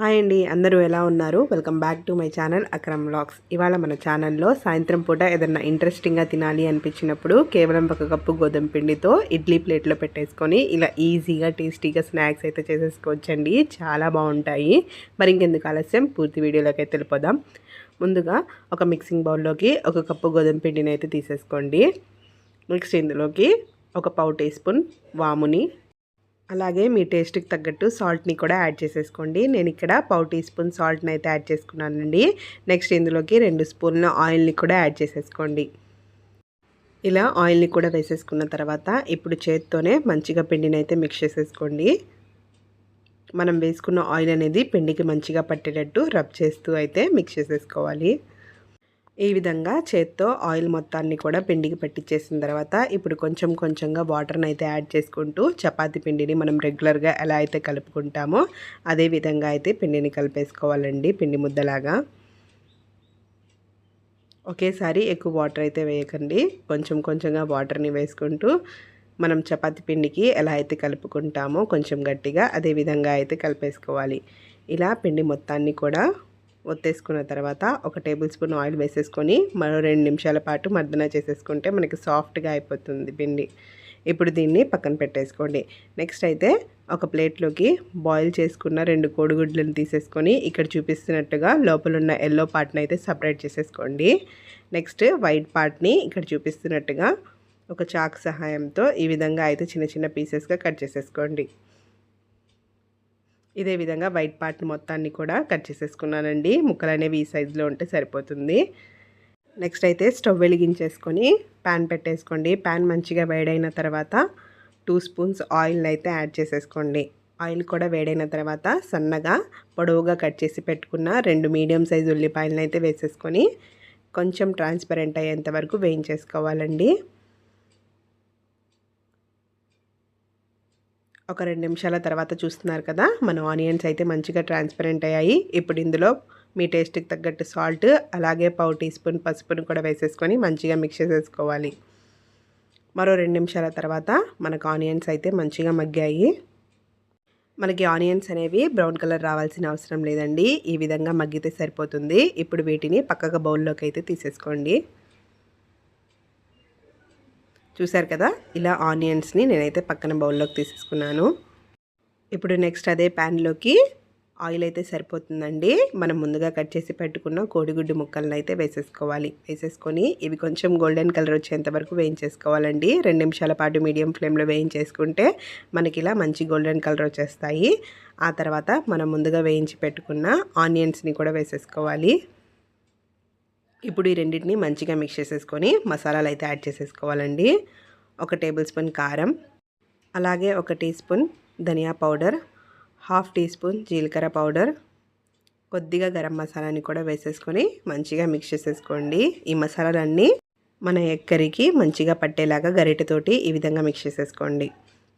Hi అండి, అందరూ ఎలా ఉన్నారు? Welcome back to my channel Akram vlogs. ఇవాళ మన ఛానల్లో సాయంత్రం పూట ఏదన్నా ఇంట్రెస్టింగ్గా తినాలి అనిపించినప్పుడు కేవలం ఒక కప్పు గోధుమ పిండితో ఇడ్లీ ప్లేట్లో పెట్టేసుకొని ఇలా ఈజీగా టేస్టీగా స్నాక్స్ అయితే చేసేసుకోవచ్చండి. చాలా బాగుంటాయి. మరి ఇంకెందుకు ఆలస్యం, పూర్తి వీడియోలోకి అయితే వెళ్ళిపోదాం. ముందుగా ఒక మిక్సింగ్ బౌల్లోకి ఒక కప్పు గోధుమ పిండిని అయితే తీసేసుకోండి. నెక్స్ట్ ఇందులోకి ఒక పావు టీ స్పూన్ వాముని, అలాగే మీ టేస్ట్కి తగ్గట్టు సాల్ట్ని కూడా యాడ్ చేసేసుకోండి. నేను ఇక్కడ పావు టీ స్పూన్ సాల్ట్ని అయితే యాడ్ చేసుకున్నానండి. నెక్స్ట్ ఇందులోకి 2 స్పూన్ల ఆయిల్ని కూడా యాడ్ చేసేసుకోండి. ఇలా ఆయిల్ని కూడా వేసేసుకున్న తర్వాత ఇప్పుడు చేత్తోనే మంచిగా పిండిని అయితే మిక్స్ చేసేసుకోండి. మనం వేసుకున్న ఆయిల్ అనేది పిండికి మంచిగా పట్టేటట్టు రబ్ చేస్తూ అయితే మిక్స్ చేసేసుకోవాలి. ఈ విధంగా చేత్తో ఆయిల్ మొత్తాన్ని కూడా పిండికి పట్టించేసిన తర్వాత ఇప్పుడు కొంచెం కొంచెంగా వాటర్ని అయితే యాడ్ చేసుకుంటూ చపాతీ పిండిని మనం రెగ్యులర్గా ఎలా అయితే కలుపుకుంటామో అదే విధంగా అయితే పిండిని కలిపేసుకోవాలండి. పిండి ముద్దలాగా ఒకేసారి ఎక్కువ వాటర్ అయితే వేయకండి. కొంచెం కొంచెంగా వాటర్ని వేసుకుంటూ మనం చపాతీ పిండికి ఎలా అయితే కలుపుకుంటామో కొంచెం గట్టిగా అదే విధంగా అయితే కలిపేసుకోవాలి. ఇలా పిండి మొత్తాన్ని కూడా ఒత్తేసుకున్న తర్వాత ఒక టేబుల్ స్పూన్ ఆయిల్ వేసేసుకొని మరో 2 నిమిషాల పాటు మర్దన చేసేసుకుంటే మనకి సాఫ్ట్గా అయిపోతుంది పిండి. ఇప్పుడు దీన్ని పక్కన పెట్టేసుకోండి. నెక్స్ట్ అయితే ఒక ప్లేట్లోకి బాయిల్ చేసుకున్న 2 కోడిగుడ్లను తీసేసుకొని ఇక్కడ చూపిస్తున్నట్టుగా లోపల ఉన్న ఎల్లో పార్ట్ని అయితే సపరేట్ చేసేసుకోండి. నెక్స్ట్ వైట్ పార్ట్ని ఇక్కడ చూపిస్తున్నట్టుగా ఒక చాక్ సహాయంతో ఈ విధంగా అయితే చిన్న చిన్న పీసెస్గా కట్ చేసేసుకోండి. ఇదే విధంగా వైట్ పార్ట్ మొత్తాన్ని కూడా కట్ చేసేసుకున్నానండి. ముక్కలు అనేవి ఈ సైజులో ఉంటే సరిపోతుంది. నెక్స్ట్ అయితే స్టవ్ వెలిగించేసుకొని ప్యాన్ పెట్టేసుకోండి. ప్యాన్ మంచిగా వేడైన తర్వాత 2 స్పూన్స్ ఆయిల్ అయితే యాడ్ చేసేసుకోండి. ఆయిల్ కూడా వేడైన తర్వాత సన్నగా పొడవుగా కట్ చేసి పెట్టుకున్న 2 మీడియం సైజు ఉల్లిపాయలను అయితే వేసేసుకొని కొంచెం ట్రాన్స్పరెంట్ అయ్యేంత వరకు వేయించేసుకోవాలండి. ఒక 2 నిమిషాల తర్వాత చూస్తున్నారు కదా, మన ఆనియన్స్ అయితే మంచిగా ట్రాన్స్పరెంట్ అయ్యాయి. ఇప్పుడు ఇందులో మీ టేస్ట్కి తగ్గట్టు సాల్ట్, అలాగే పావు టీ స్పూన్ పసుపును కూడా వేసేసుకొని మంచిగా మిక్స్ చేసేసుకోవాలి. మరో 2 నిమిషాల తర్వాత మనకు ఆనియన్స్ అయితే మంచిగా మగ్గాయి. మనకి ఆనియన్స్ అనేవి బ్రౌన్ కలర్ రావాల్సిన అవసరం లేదండి. ఈ విధంగా మగ్గితే సరిపోతుంది. ఇప్పుడు వీటిని పక్కగా బౌల్లోకి అయితే తీసేసుకోండి. చూసారు కదా, ఇలా ఆనియన్స్ని నేనైతే పక్కన బౌల్లోకి తీసేసుకున్నాను. ఇప్పుడు నెక్స్ట్ అదే ప్యాన్లోకి ఆయిల్ అయితే సరిపోతుందండి. మనం ముందుగా కట్ చేసి పెట్టుకున్న కోడిగుడ్డు ముక్కలను అయితే వేసేసుకోవాలి. వేసేసుకొని ఇవి కొంచెం గోల్డెన్ కలర్ వచ్చేంత వరకు వేయించేసుకోవాలండి. 2 నిమిషాల పాటు మీడియం ఫ్లేమ్లో వేయించేసుకుంటే మనకి ఇలా మంచి గోల్డెన్ కలర్ వచ్చేస్తాయి. ఆ తర్వాత మనం ముందుగా వేయించి పెట్టుకున్న ఆనియన్స్ని కూడా వేసేసుకోవాలి. ఇప్పుడు ఈ రెండింటిని మంచిగా మిక్స్ చేసేసుకొని మసాలాలు అయితే యాడ్ చేసేసుకోవాలండి. 1 టేబుల్ స్పూన్ కారం, అలాగే 1 టీ స్పూన్ ధనియా పౌడర్, 1/2 టీ స్పూన్ జీలకర్ర పౌడర్, కొద్దిగా గరం మసాలాని కూడా వేసేసుకొని మంచిగా మిక్స్ చేసేసుకోండి. ఈ మసాలాలన్నీ మన ఎగ్ కర్రీకి మంచిగా పట్టేలాగా గరిటెతోటి ఈ విధంగా మిక్స్ చేసేసుకోండి.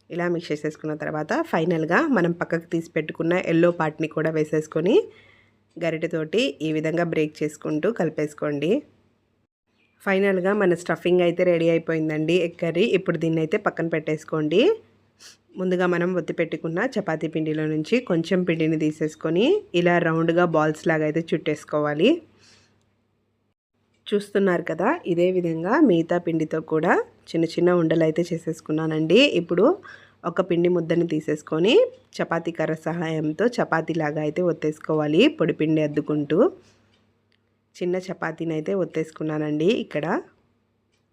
ఇలా మిక్స్ చేసేసుకున్న తర్వాత ఫైనల్గా మనం పక్కకు తీసి పెట్టుకున్న ఎల్లో పార్ట్ని కూడా వేసేసుకొని గరిటెతోటి ఈ విధంగా బ్రేక్ చేసుకుంటూ కలిపేసుకోండి. ఫైనల్గా మన స్టఫింగ్ అయితే రెడీ అయిపోయిందండి, ఎగ్ కర్రీ. ఇప్పుడు దీన్ని అయితే పక్కన పెట్టేసుకోండి. ముందుగా మనం ఒత్తి పెట్టుకున్న చపాతీ పిండిలో నుంచి కొంచెం పిండిని తీసేసుకొని ఇలా రౌండ్గా బాల్స్ లాగా అయితే చుట్టేసుకోవాలి. చూస్తున్నారు కదా, ఇదే విధంగా మిగతా పిండితో కూడా చిన్న చిన్న ఉండలు అయితే చేసేసుకున్నానండి. ఇప్పుడు ఒక పిండి ముద్దని తీసేసుకొని చపాతీ కర్ర సహాయంతో చపాతీలాగా అయితే ఒత్తేసుకోవాలి. పొడి పిండి అద్దుకుంటూ చిన్న చపాతీని అయితే ఒత్తేసుకున్నానండి. ఇక్కడ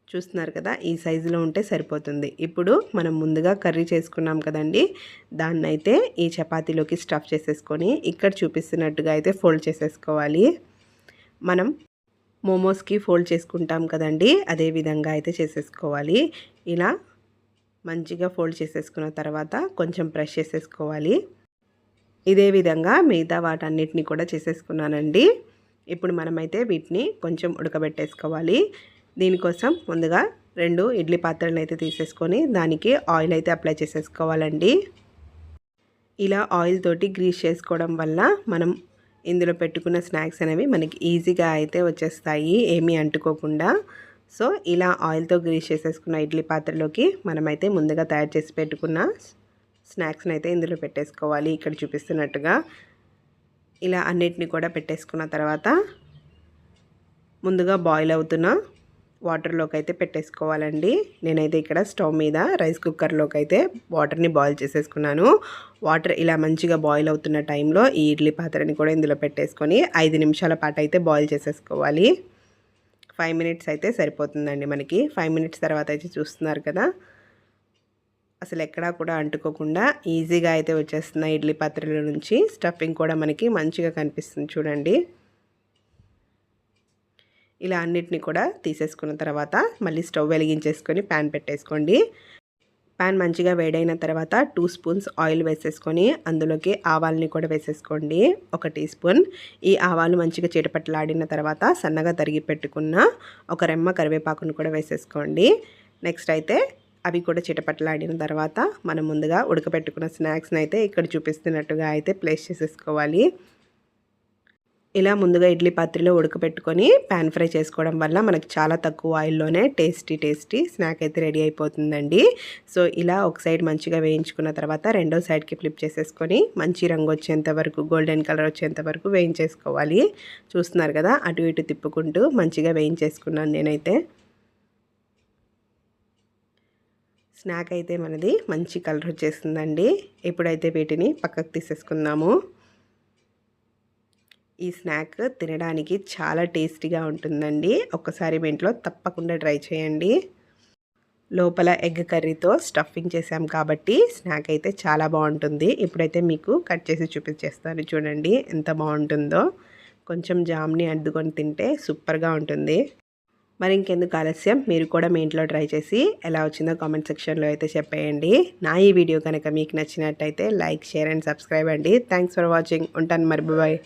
చూస్తున్నారు కదా, ఈ సైజులో ఉంటే సరిపోతుంది. ఇప్పుడు మనం ముందుగా కర్రీ చేసుకున్నాం కదండి, దాన్నైతే ఈ చపాతీలోకి స్టఫ్ చేసేసుకొని ఇక్కడ చూపిస్తున్నట్టుగా అయితే ఫోల్డ్ చేసేసుకోవాలి. మనం మోమోస్కి ఫోల్డ్ చేసుకుంటాం కదండి, అదే విధంగా అయితే చేసేసుకోవాలి. ఇలా మంచిగా ఫోల్డ్ చేసేసుకున్న తర్వాత కొంచెం ప్రెస్ చేసేసుకోవాలి. ఇదే విధంగా మిగతా వాటన్నిటిని కూడా చేసేసుకున్నానండి. ఇప్పుడు మనమైతే వీటిని కొంచెం ఉడకబెట్టేసుకోవాలి. దీనికోసం ముందుగా 2 ఇడ్లీ పాత్రలను అయితే తీసేసుకొని దానికి ఆయిల్ అయితే అప్లై చేసేసుకోవాలండి. ఇలా ఆయిల్ తోటి గ్రీస్ చేసుకోవడం వల్ల మనం ఇందులో పెట్టుకున్న స్నాక్స్ అనేవి మనకి ఈజీగా అయితే వచ్చేస్తాయి, ఏమీ అంటుకోకుండా. సో ఇలా ఆయిల్తో గ్రీస్ చేసేసుకున్న ఇడ్లీ పాత్రలోకి మనమైతే ముందుగా తయారు చేసి పెట్టుకున్న స్నాక్స్ని అయితే ఇందులో పెట్టేసుకోవాలి. ఇక్కడ చూపిస్తున్నట్టుగా ఇలా అన్నిటిని కూడా పెట్టేసుకున్న తర్వాత ముందుగా బాయిల్ అవుతున్న వాటర్లోకి అయితే పెట్టేసుకోవాలండి. నేనైతే ఇక్కడ స్టవ్ మీద రైస్ కుక్కర్లోకి అయితే వాటర్ని బాయిల్ చేసేసుకున్నాను. వాటర్ ఇలా మంచిగా బాయిల్ అవుతున్న టైంలో ఈ ఇడ్లీ పాత్రని కూడా ఇందులో పెట్టేసుకొని 5 నిమిషాల పాటు అయితే బాయిల్ చేసేసుకోవాలి. 5 మినిట్స్ అయితే సరిపోతుందండి మనకి. 5 మినిట్స్ తర్వాత అయితే చూస్తున్నారు కదా, అసలు ఎక్కడా కూడా అంటుకోకుండా ఈజీగా అయితే వచ్చేస్తున్నాయి ఇడ్లీ పాత్రల నుంచి. స్టఫింగ్ కూడా మనకి మంచిగా కనిపిస్తుంది చూడండి. ఇలా అన్నిటిని కూడా తీసేసుకున్న తర్వాత మళ్ళీ స్టవ్ వెలిగించేసుకొని ప్యాన్ పెట్టేసుకోండి. ప్యాన్ మంచిగా వేడైన తర్వాత 2 స్పూన్స్ ఆయిల్ వేసేసుకొని అందులోకి ఆవాలని కూడా వేసేసుకోండి. 1 టీ స్పూన్. ఈ ఆవాలు మంచిగా చిటపటలాడిన తర్వాత సన్నగా తరిగి పెట్టుకున్న ఒక రెమ్మ కరివేపాకును కూడా వేసేసుకోండి. నెక్స్ట్ అయితే అవి కూడా చిటపటలాడిన తర్వాత మనం ముందుగా ఉడకబెట్టుకున్న స్నాక్స్ని అయితే ఇక్కడ చూపిస్తున్నట్టుగా అయితే ప్లేస్ చేసేసుకోవాలి. ఇలా ముందుగా ఇడ్లీ పాత్రలో ఉడకబెట్టుకొని ప్యాన్ ఫ్రై చేసుకోవడం వల్ల మనకి చాలా తక్కువ ఆయిల్లోనే టేస్టీ స్నాక్ అయితే రెడీ అయిపోతుందండి. సో ఇలా ఒక సైడ్ మంచిగా వేయించుకున్న తర్వాత రెండో సైడ్కి ఫ్లిప్ చేసేసుకొని మంచి రంగు వచ్చేంత వరకు, గోల్డెన్ కలర్ వచ్చేంత వరకు వేయించేసుకోవాలి. చూస్తున్నారు కదా, అటు ఇటు తిప్పుకుంటూ మంచిగా వేయించేసుకున్నాను నేనైతే. స్నాక్ అయితే మనది మంచి కలర్ వచ్చేస్తుందండి. ఇప్పుడైతే వీటిని పక్కకు తీసేసుకుందాము. ఈ స్నాక్ తినడానికి చాలా టేస్టీగా ఉంటుందండి. ఒక్కసారి మీ ఇంట్లో తప్పకుండా ట్రై చేయండి. లోపల ఎగ్ కర్రీతో స్టఫింగ్ చేసాం కాబట్టి స్నాక్ అయితే చాలా బాగుంటుంది. ఇప్పుడైతే మీకు కట్ చేసి చూపించేస్తాను చూడండి ఎంత బాగుంటుందో. కొంచెం జామ్ని అద్దుకొని తింటే సూపర్గా ఉంటుంది. మరి ఇంకెందుకు ఆలస్యం, మీరు కూడా మీ ఇంట్లో ట్రై చేసి ఎలా వచ్చిందో కామెంట్ సెక్షన్లో అయితే చెప్పేయండి. నా ఈ వీడియో కనుక మీకు నచ్చినట్టయితే లైక్, షేర్ అండ్ సబ్స్క్రైబ్ అండి. Thanks for watching. ఉంటాను మరి, బాయ్.